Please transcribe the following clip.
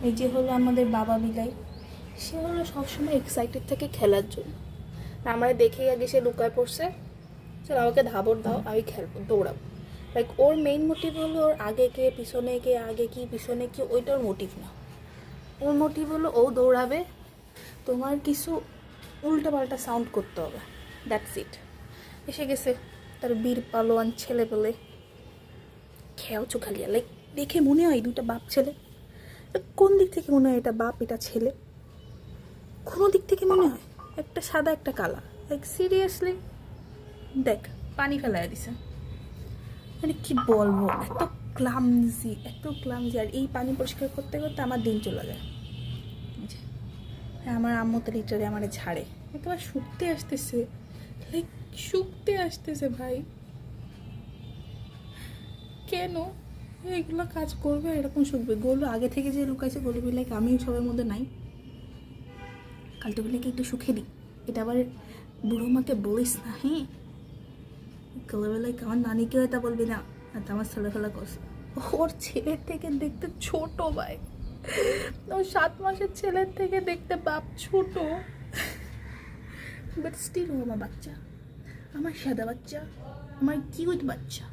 এই যে হলো আমাদের বাবা বিলাই, সে হলো সবসময় এক্সাইটেড থাকে খেলার জন্য। আমরা দেখেই আগে সে লুকায় পড়ছে, চলো আমাকে ধাবড় দাও, আমি খেলবো, দৌড়াবো। লাইক ওর মেইন মোটিভ হলো ওর আগে কে পিছনে কে, আগে কি পিছনে কি, ওইটা ওর মোটিভ না। ওর মোটিভ হলো ও দৌড়াবে, তোমার কিছু উল্টাপাল্টা সাউন্ড করতে হবে, দ্যাটস ইট। এসে গেছে তার বীর পালোয়ান ছেলে পেলে, খেয়াও চোখালিয়া, লাইক দেখে মনে হয় দুইটা বাপ ছেলে। কোন দিক থেকে মনে হয় এটা বাপ এটা ছেলে? কোনো দিক থেকে মনে হয় একটা সাদা একটা কালা, লাইক সিরিয়াসলি দেখ পানি ফেলায় দিছে, মানে কি বলবো, এত ক্লামজি। আর এই পানি পরিষ্কার করতে করতে আমার দিন চলে যায়। আমার আম্মু তো লিটারে আমার ঝাড়ে, একেবারে শুকতে আসতেছে, লাইক শুকতে আসতেছে ভাই। কেন এইগুলো কাজ করবে, এরকম শুকবে? গোলু আগে থেকে যে লুকাইছে, গোলু বলে আমি সবার মধ্যে নাই, কালকে বলে কি একটু শুকে দিই, এটা আবার বুড়ো মাকে বলিস না, হ্যাঁ? কালবেলায় আমার নানিকেও এটা বলবি না, আর আমার ছেলে ফেলা করছে। ওর ছেলের থেকে দেখতে ছোট ভাই, ওর 7 মাসের ছেলের থেকে দেখতে বাপ ছোট, বাট স্টিল ও আমার বাচ্চা, আমার সাদা বাচ্চা, আমার কিউট বাচ্চা।